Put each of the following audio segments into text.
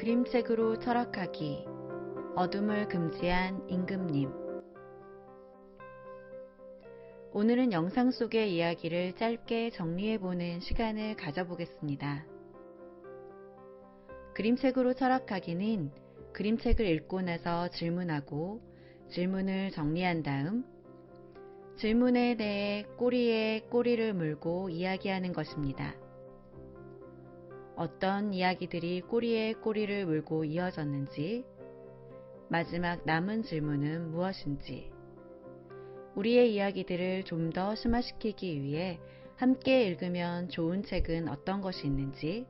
그림책으로 철학하기. 어둠을 금지한 임금님. 오늘은 영상 속의 이야기를 짧게 정리해보는 시간을 가져보겠습니다. 그림책으로 철학하기는 그림책을 읽고 나서 질문하고 질문을 정리한 다음 질문에 대해 꼬리에 꼬리를 물고 이야기하는 것입니다. 어떤 이야기들이 꼬리에 꼬리를 물고 이어졌는지, 마지막 남은 질문은 무엇인지, 우리의 이야기들을 좀 더 심화시키기 위해 함께 읽으면 좋은 책은 어떤 것이 있는지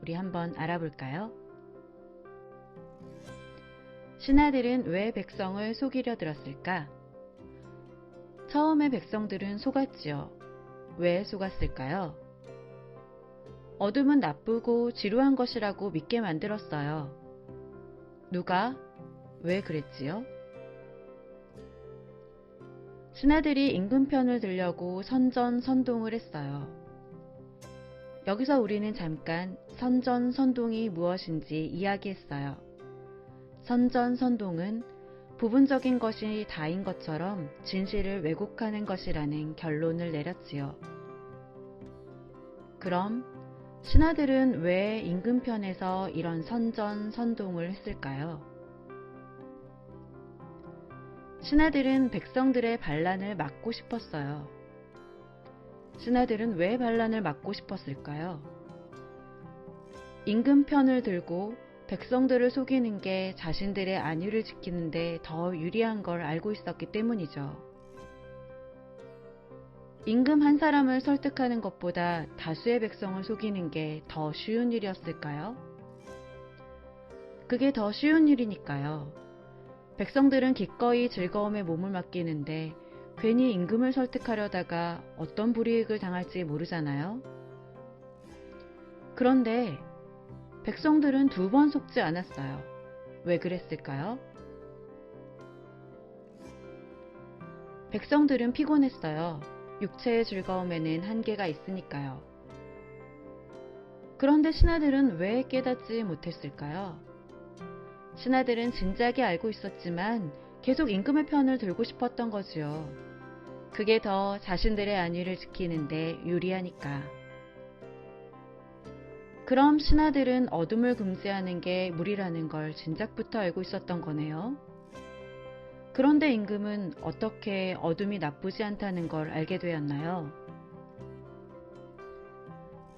우리 한번 알아볼까요? 신하들은 왜 백성을 속이려 들었을까? 처음에 백성들은 속았지요. 왜 속았을까요? 어둠은 나쁘고 지루한 것이라고 믿게 만들었어요. 누가? 왜 그랬지요? 신하들이 임금 편을 들려고 선전선동을 했어요. 여기서 우리는 잠깐 선전선동이 무엇인지 이야기했어요. 선전선동은 부분적인 것이 다인 것처럼 진실을 왜곡하는 것이라는 결론을 내렸지요. 그럼 신하들은 왜 임금 편에서 이런 선전선동을 했을까요? 신하들은 백성들의 반란을 막고 싶었어요. 신하들은 왜 반란을 막고 싶었을까요? 임금 편을 들고 백성들을 속이는 게 자신들의 안위를 지키는 데 더 유리한 걸 알고 있었기 때문이죠. 임금 한 사람을 설득하는 것보다 다수의 백성을 속이는 게 더 쉬운 일이었을까요? 그게 더 쉬운 일이니까요. 백성들은 기꺼이 즐거움에 몸을 맡기는데 괜히 임금을 설득하려다가 어떤 불이익을 당할지 모르잖아요. 그런데 백성들은 2번 속지 않았어요. 왜 그랬을까요? 백성들은 피곤했어요. 육체의 즐거움에는 한계가 있으니까요. 그런데 신하들은 왜 깨닫지 못했을까요? 신하들은 진작에 알고 있었지만 계속 임금의 편을 들고 싶었던 거지요. 그게 더 자신들의 안위를 지키는데 유리하니까. 그럼 신하들은 어둠을 금지하는 게 무리라는 걸 진작부터 알고 있었던 거네요. 그런데 임금은 어떻게 어둠이 나쁘지 않다는 걸 알게 되었나요?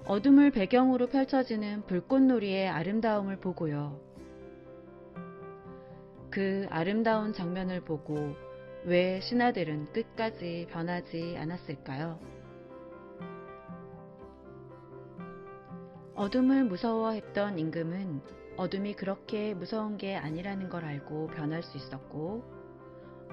어둠을 배경으로 펼쳐지는 불꽃놀이의 아름다움을 보고요. 그 아름다운 장면을 보고 왜 신하들은 끝까지 변하지 않았을까요? 어둠을 무서워했던 임금은 어둠이 그렇게 무서운 게 아니라는 걸 알고 변할 수 있었고,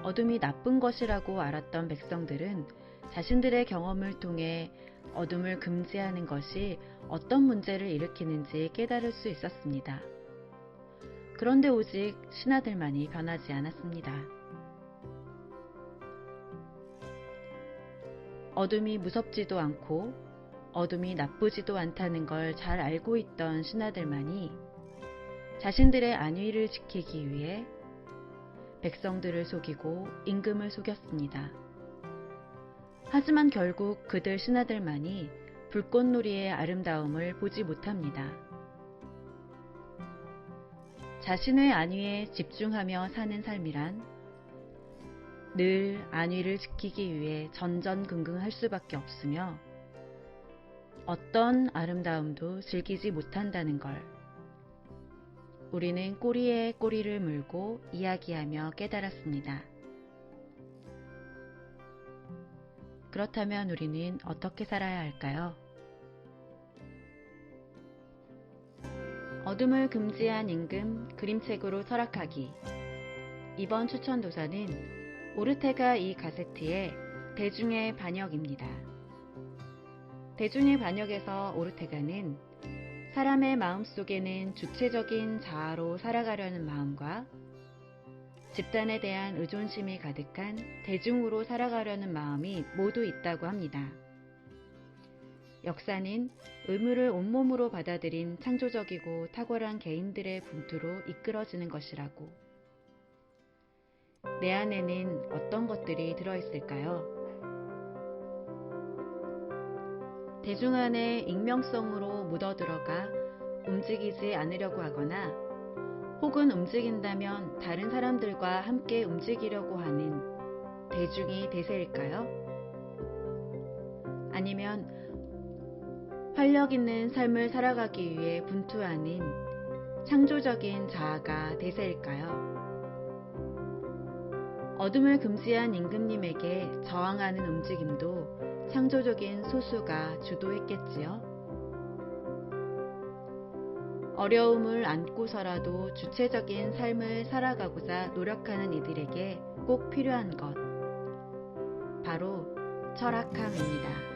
어둠이 나쁜 것이라고 알았던 백성들은 자신들의 경험을 통해 어둠을 금지하는 것이 어떤 문제를 일으키는지 깨달을 수 있었습니다. 그런데 오직 신하들만이 변하지 않았습니다. 어둠이 무섭지도 않고 어둠이 나쁘지도 않다는 걸 잘 알고 있던 신하들만이 자신들의 안위를 지키기 위해 백성들을 속이고 임금을 속였습니다. 하지만 결국 그들 신하들만이 불꽃놀이의 아름다움을 보지 못합니다. 자신의 안위에 집중하며 사는 삶이란 늘 안위를 지키기 위해 전전긍긍할 수밖에 없으며 어떤 아름다움도 즐기지 못한다는 걸 우리는 꼬리에 꼬리를 물고 이야기하며 깨달았습니다. 그렇다면 우리는 어떻게 살아야 할까요? 어둠을 금지한 임금 그림책으로 철학하기. 이번 추천 도서는 오르테가 이 가세트의 대중의 반역입니다. 대중의 반역에서 오르테가는 사람의 마음속에는 주체적인 자아로 살아가려는 마음과 집단에 대한 의존심이 가득한 대중으로 살아가려는 마음이 모두 있다고 합니다. 역사는 의무를 온몸으로 받아들인 창조적이고 탁월한 개인들의 분투로 이끌어지는 것이라고. 내 안에는 어떤 것들이 들어있을까요? 대중 안에 익명성으로 묻어들어가 움직이지 않으려고 하거나 혹은 움직인다면 다른 사람들과 함께 움직이려고 하는 대중이 대세일까요? 아니면 활력 있는 삶을 살아가기 위해 분투하는 창조적인 자아가 대세일까요? 어둠을 금지한 임금님에게 저항하는 움직임도 창조적인 소수가 주도했겠지요. 어려움을 안고서라도 주체적인 삶을 살아가고자 노력하는 이들에게 꼭 필요한 것, 바로 철학함입니다.